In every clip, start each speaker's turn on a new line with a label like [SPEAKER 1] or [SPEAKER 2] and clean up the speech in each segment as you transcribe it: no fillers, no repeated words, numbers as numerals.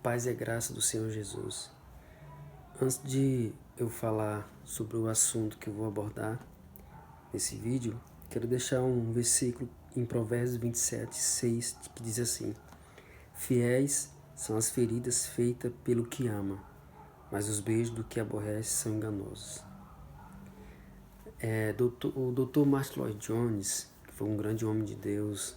[SPEAKER 1] paz e a graça do Senhor Jesus. Antes de eu falar sobre o assunto que eu vou abordar nesse vídeo, quero deixar um versículo em Provérbios 27:6 que diz assim: Fiéis são as feridas feitas pelo que ama, mas os beijos do que aborrece são enganosos. O Dr. Martin Lloyd Jones, que foi um grande homem de Deus,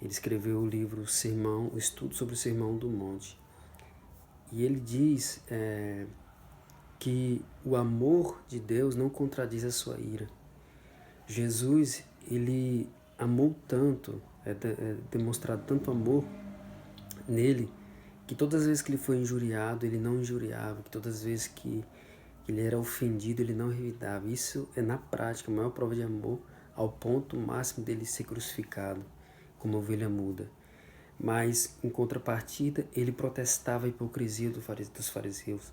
[SPEAKER 1] ele escreveu o livro O Estudo sobre o Sermão do Monte. E ele diz que o amor de Deus não contradiz a sua ira. Jesus, ele amou tanto, demonstrado tanto amor nele, que todas as vezes que ele foi injuriado, ele não injuriava, que todas as vezes que ele era ofendido, ele não revidava. Isso é, na prática, a maior prova de amor, ao ponto máximo dele ser crucificado como ovelha muda. Mas, em contrapartida, ele protestava a hipocrisia dos fariseus.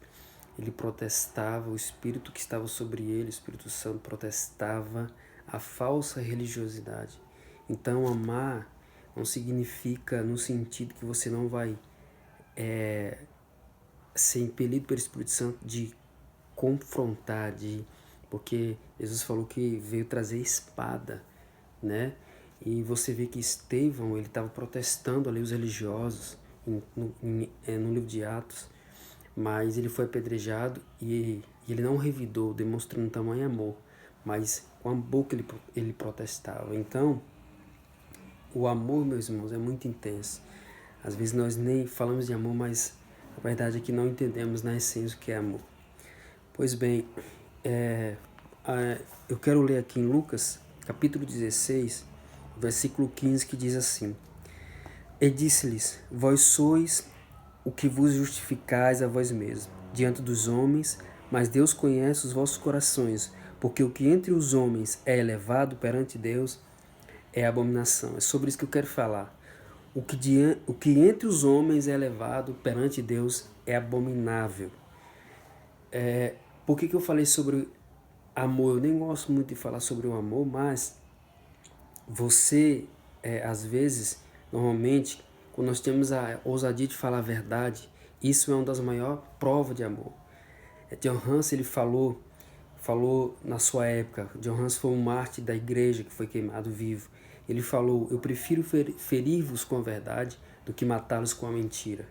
[SPEAKER 1] Ele protestava o espírito que estava sobre ele, o Espírito Santo protestava a falsa religiosidade. Então, amar não significa no sentido que você não vai ser impelido pelo Espírito Santo de confrontar, porque Jesus falou que veio trazer espada, né? E você vê que Estevão, ele estava protestando ali os religiosos no livro de Atos, mas ele foi apedrejado e ele não revidou, demonstrando tamanho amor, mas com a boca ele protestava. Então, o amor, meus irmãos, é muito intenso. Às vezes nós nem falamos de amor, mas a verdade é que não entendemos na essência o que é amor. Pois bem, eu quero ler aqui em Lucas, capítulo 16, versículo 15, que diz assim: E disse-lhes: Vós sois o que vos justificais a vós mesmos diante dos homens, mas Deus conhece os vossos corações, porque o que entre os homens é elevado perante Deus é abominação. É sobre isso que eu quero falar. O que entre os homens é elevado perante Deus é abominável. Por que eu falei sobre amor? Eu nem gosto muito de falar sobre o amor, mas você, às vezes, normalmente, quando nós temos a ousadia de falar a verdade, isso é uma das maiores provas de amor. John Hus, ele falou na sua época, John Hus foi um mártir da igreja que foi queimado vivo. Ele falou: eu prefiro ferir-vos com a verdade do que matá-los com a mentira.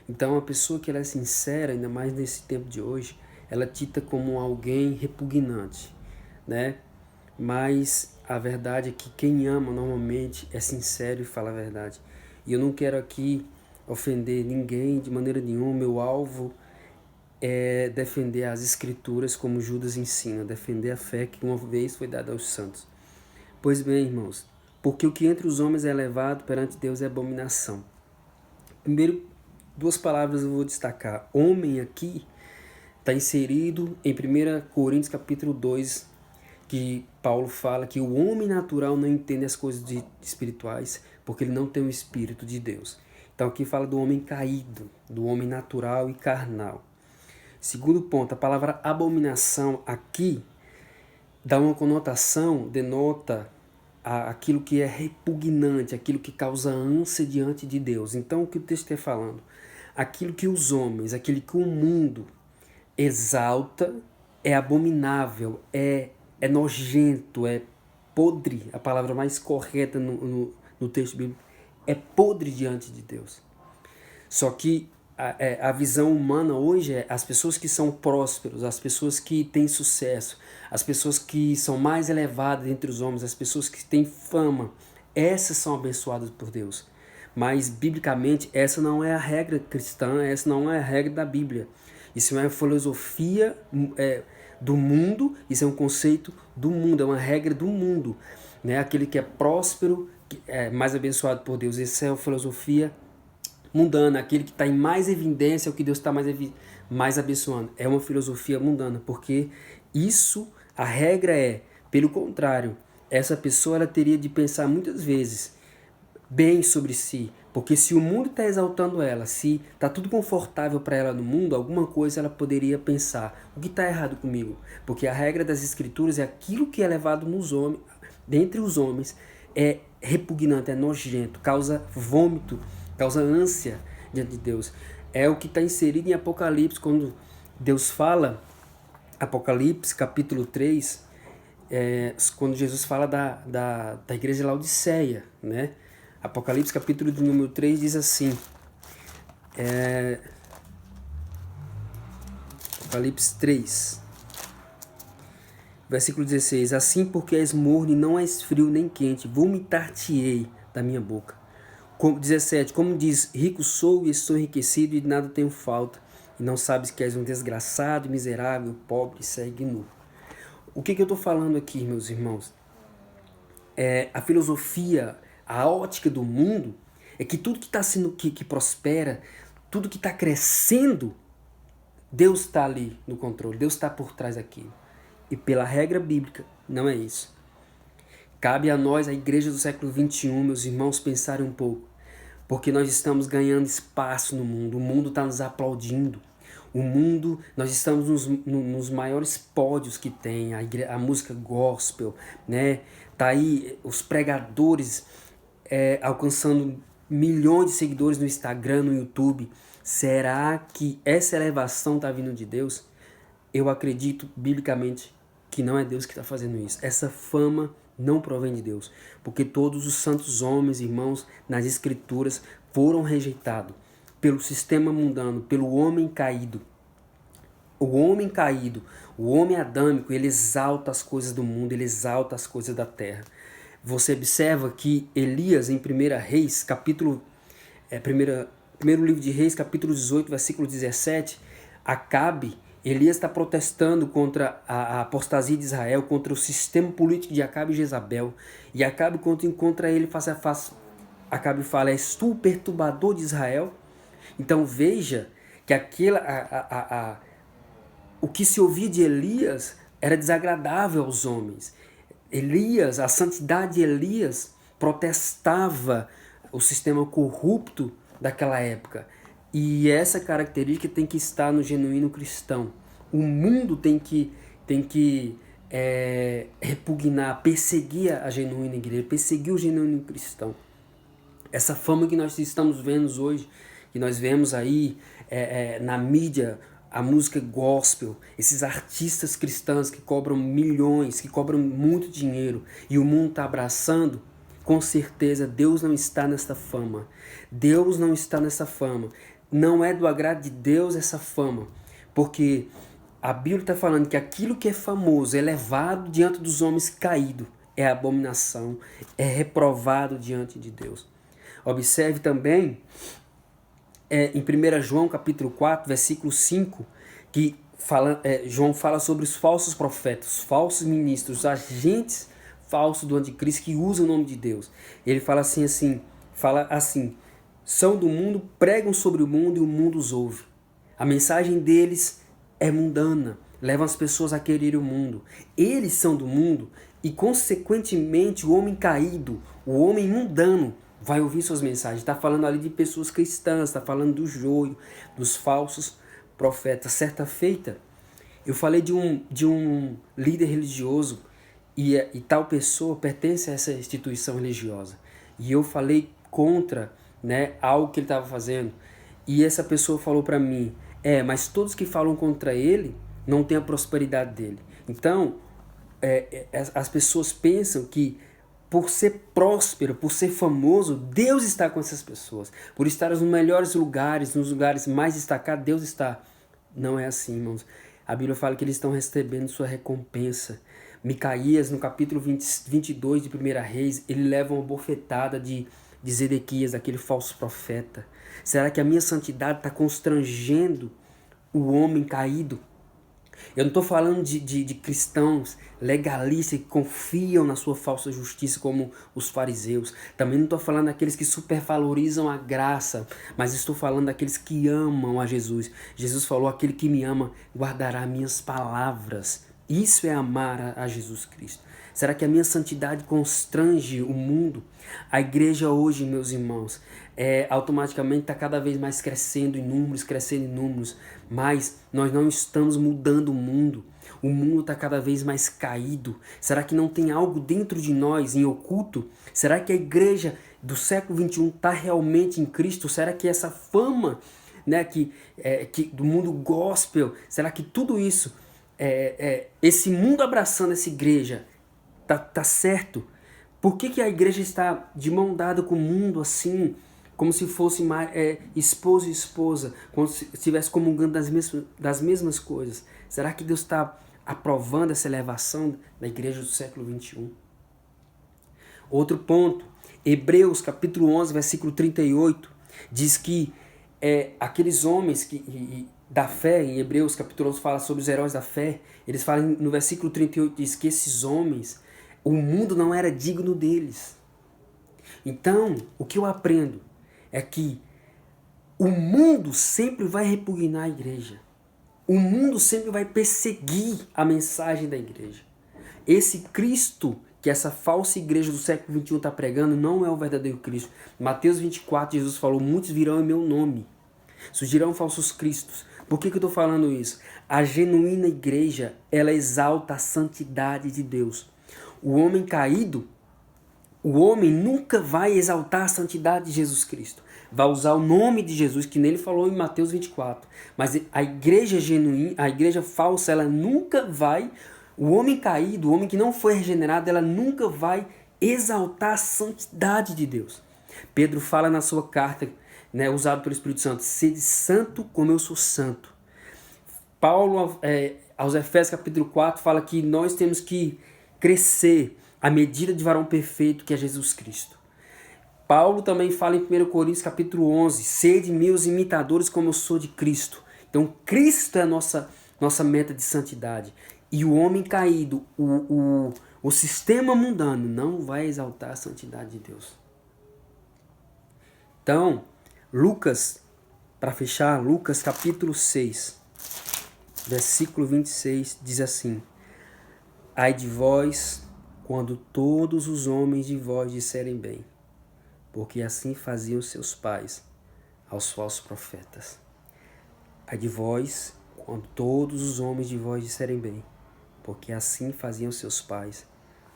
[SPEAKER 1] Então, uma pessoa que ela é sincera, ainda mais nesse tempo de hoje, ela é tida como alguém repugnante, né? Mas a verdade é que quem ama normalmente é sincero e fala a verdade. E eu não quero aqui ofender ninguém de maneira nenhuma. Meu alvo é defender as escrituras como Judas ensina, defender a fé que uma vez foi dada aos santos. Pois bem, irmãos, porque o que entre os homens é elevado perante Deus é abominação. Primeiro, duas palavras eu vou destacar. Homem aqui está inserido em 1 Coríntios capítulo 2, que Paulo fala que o homem natural não entende as coisas espirituais porque ele não tem o Espírito de Deus. Então aqui fala do homem caído, do homem natural e carnal. Segundo ponto, a palavra abominação aqui dá uma conotação, denota aquilo que é repugnante, aquilo que causa ânsia diante de Deus. Então o que o texto está falando? Aquilo que os homens, aquilo que o mundo exalta é abominável, é nojento, é podre. A palavra mais correta no texto bíblico é podre diante de Deus. Só que a visão humana hoje é as pessoas que são prósperos, as pessoas que têm sucesso, as pessoas que são mais elevadas entre os homens, as pessoas que têm fama, essas são abençoadas por Deus. Mas, biblicamente, essa não é a regra cristã, essa não é a regra da Bíblia. Isso é uma filosofia do mundo, isso é um conceito do mundo, é uma regra do mundo, né? Aquele que é próspero, que é mais abençoado por Deus, essa é a filosofia mundana, aquele que está em mais evidência, o que Deus está mais abençoando. É uma filosofia mundana, porque isso, a regra é, pelo contrário, essa pessoa ela teria de pensar muitas vezes bem sobre si, porque se o mundo está exaltando ela, se está tudo confortável para ela no mundo, alguma coisa ela poderia pensar: o que está errado comigo? Porque a regra das escrituras é aquilo que é levado nos homens, dentre os homens, é repugnante, é nojento, causa vômito, causa ânsia diante de Deus. É o que está inserido em Apocalipse, quando Deus fala, Apocalipse capítulo 3, quando Jesus fala da igreja de Laodiceia, né? Apocalipse capítulo de número 3 diz assim, Apocalipse 3, versículo 16, assim porque és morno e não és frio nem quente, vomitar-te-ei da minha boca. 17, como diz, rico sou e estou enriquecido e de nada tenho falta, e não sabes que és um desgraçado, miserável, pobre, cego e nu. O que eu estou falando aqui, meus irmãos? A filosofia, a ótica do mundo é que tudo que está sendo que prospera, tudo que está crescendo, Deus está ali no controle, Deus está por trás daquilo. E pela regra bíblica, não é isso. Cabe a nós, a igreja do século XXI, meus irmãos, pensarem um pouco. Porque nós estamos ganhando espaço no mundo, o mundo está nos aplaudindo. O mundo, nós estamos nos maiores pódios que tem, a música gospel, né? Tá aí os pregadores alcançando milhões de seguidores no Instagram, no YouTube. Será que essa elevação está vindo de Deus? Eu acredito biblicamente que não é Deus que está fazendo isso. Essa fama não provém de Deus, porque todos os santos homens, irmãos, nas escrituras foram rejeitados pelo sistema mundano, pelo homem caído. O homem caído, o homem adâmico, ele exalta as coisas do mundo, ele exalta as coisas da terra. Você observa que Elias, em 1 Reis, primeiro livro de Reis, capítulo 18, versículo 17, Acabe, Elias está protestando contra a apostasia de Israel, contra o sistema político de Acabe e Jezabel. E Acabe, quando encontra ele face a face, Acabe fala, és tu o perturbador de Israel? Então veja que o que se ouvia de Elias era desagradável aos homens. Elias, a santidade de Elias protestava o sistema corrupto daquela época. E essa característica tem que estar no genuíno cristão. O mundo tem que repugnar, perseguir a genuína igreja, perseguir o genuíno cristão. Essa fama que nós estamos vendo hoje, que nós vemos aí na mídia, a música gospel, esses artistas cristãos que cobram milhões, que cobram muito dinheiro e o mundo está abraçando, com certeza Deus não está nessa fama. Deus não está nessa fama. Não é do agrado de Deus essa fama, porque a Bíblia está falando que aquilo que é famoso, é levado diante dos homens caído, é abominação, é reprovado diante de Deus. Observe também em 1 João capítulo 4, versículo 5, que João fala sobre os falsos profetas, os falsos ministros, os agentes falsos do anticristo que usam o nome de Deus. Ele fala assim, são do mundo, pregam sobre o mundo e o mundo os ouve. A mensagem deles é mundana, levam as pessoas a querer o mundo. Eles são do mundo e, consequentemente, o homem caído, o homem mundano, vai ouvir suas mensagens. Está falando ali de pessoas cristãs, está falando do joio, dos falsos profetas. Certa feita, eu falei de um líder religioso e tal pessoa pertence a essa instituição religiosa. E eu falei contra, algo que ele estava fazendo. E essa pessoa falou para mim, mas todos que falam contra ele não têm a prosperidade dele. Então, as pessoas pensam que por ser próspero, por ser famoso, Deus está com essas pessoas. Por estar nos melhores lugares, nos lugares mais destacados, Deus está. Não é assim, irmãos. A Bíblia fala que eles estão recebendo sua recompensa. Micaías, no capítulo 22 de 1 Reis, ele leva uma bofetada de Zedequias, aquele falso profeta. Será que a minha santidade está constrangendo o homem caído? Eu não estou falando de cristãos legalistas que confiam na sua falsa justiça como os fariseus. Também não estou falando daqueles que supervalorizam a graça, mas estou falando daqueles que amam a Jesus. Jesus falou, aquele que me ama guardará minhas palavras. Isso é amar a Jesus Cristo. Será que a minha santidade constrange o mundo? A igreja hoje, meus irmãos, automaticamente está cada vez mais crescendo em números, mas nós não estamos mudando o mundo. O mundo está cada vez mais caído. Será que não tem algo dentro de nós em oculto? Será que a igreja do século XXI está realmente em Cristo? Será que essa fama né, que do mundo gospel, será que tudo isso, esse mundo abraçando essa igreja, tá certo? Por que a igreja está de mão dada com o mundo assim, como se fosse esposo e esposa, como se estivesse comungando das mesmas coisas? Será que Deus está aprovando essa elevação da igreja do século 21? Outro ponto, Hebreus capítulo 11, versículo 38, diz que aqueles homens da fé, em Hebreus capítulo 11 fala sobre os heróis da fé, eles falam no versículo 38, diz que esses homens, o mundo não era digno deles. Então, o que eu aprendo é que o mundo sempre vai repugnar a igreja. O mundo sempre vai perseguir a mensagem da igreja. Esse Cristo que essa falsa igreja do século XXI está pregando não é o verdadeiro Cristo. Mateus 24, Jesus falou, muitos virão em meu nome. Surgirão falsos cristos. Por que eu estou falando isso? A genuína igreja, ela exalta a santidade de Deus. O homem caído, o homem nunca vai exaltar a santidade de Jesus Cristo. Vai usar o nome de Jesus, que nele falou em Mateus 24. Mas a igreja genuína, a igreja falsa, ela nunca vai... O homem caído, o homem que não foi regenerado, ela nunca vai exaltar a santidade de Deus. Pedro fala na sua carta, né, usado pelo Espírito Santo, sede santo como eu sou santo. Paulo, aos Efésios capítulo 4, fala que nós temos que crescer à medida de varão perfeito, que é Jesus Cristo. Paulo também fala em 1 Coríntios capítulo 11, sede meus imitadores como eu sou de Cristo. Então Cristo é a nossa meta de santidade. E o homem caído, o sistema mundano não vai exaltar a santidade de Deus. Então, Lucas, para fechar, Lucas capítulo 6, versículo 26, diz assim: ai de vós, quando todos os homens de vós disserem bem, porque assim faziam seus pais aos falsos profetas. Ai de vós, quando todos os homens de vós disserem bem, porque assim faziam seus pais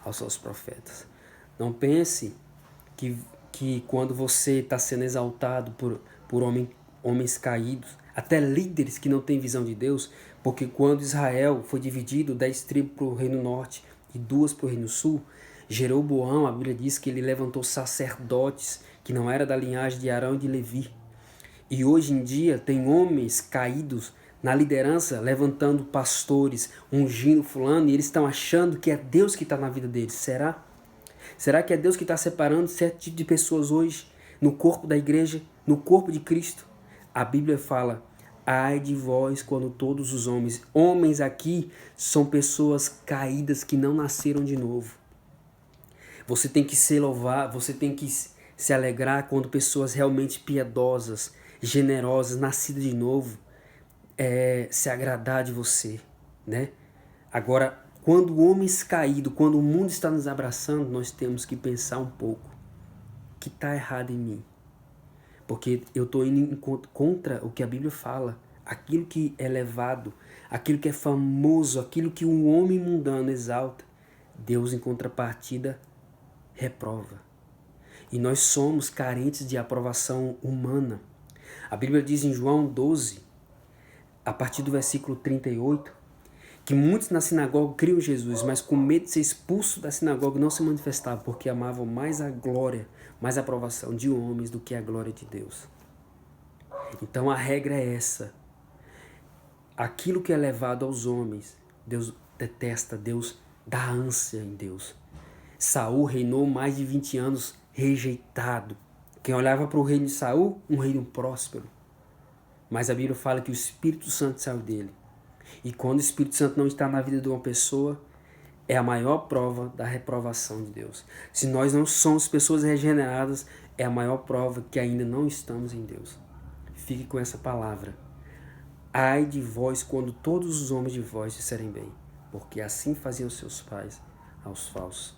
[SPEAKER 1] aos seus profetas. Não pense que quando você está sendo exaltado por homens caídos, até líderes que não têm visão de Deus, porque quando Israel foi dividido, 10 tribos para o reino norte e 2 para o reino sul, Jeroboão, a Bíblia diz que ele levantou sacerdotes que não era da linhagem de Arão e de Levi. E hoje em dia tem homens caídos na liderança, levantando pastores, ungindo fulano, e eles estão achando que é Deus que está na vida deles. Será? Será que é Deus que está separando certo tipo de pessoas hoje no corpo da igreja, no corpo de Cristo? A Bíblia fala, ai de vós quando todos os homens aqui são pessoas caídas que não nasceram de novo. Você tem que se louvar, você tem que se alegrar quando pessoas realmente piedosas, generosas, nascidas de novo, se agradar de você, né? Agora, quando homens caídos, quando o mundo está nos abraçando, nós temos que pensar um pouco o que está errado em mim. Porque eu estou indo contra o que a Bíblia fala, aquilo que é elevado, aquilo que é famoso, aquilo que um homem mundano exalta, Deus em contrapartida reprova. E nós somos carentes de aprovação humana. A Bíblia diz em João 12, a partir do versículo 38, que muitos na sinagoga criam Jesus, mas com medo de ser expulso da sinagoga não se manifestavam, porque amavam mais a glória, mais a aprovação de homens do que a glória de Deus. Então a regra é essa. Aquilo que é levado aos homens, Deus detesta, Deus dá ânsia em Deus. Saul reinou mais de 20 anos rejeitado. Quem olhava para o reino de Saul, um reino próspero. Mas a Bíblia fala que o Espírito Santo saiu dele. E quando o Espírito Santo não está na vida de uma pessoa, é a maior prova da reprovação de Deus. Se nós não somos pessoas regeneradas, é a maior prova que ainda não estamos em Deus. Fique com essa palavra. Ai de vós quando todos os homens de vós disserem bem, porque assim faziam seus pais aos falsos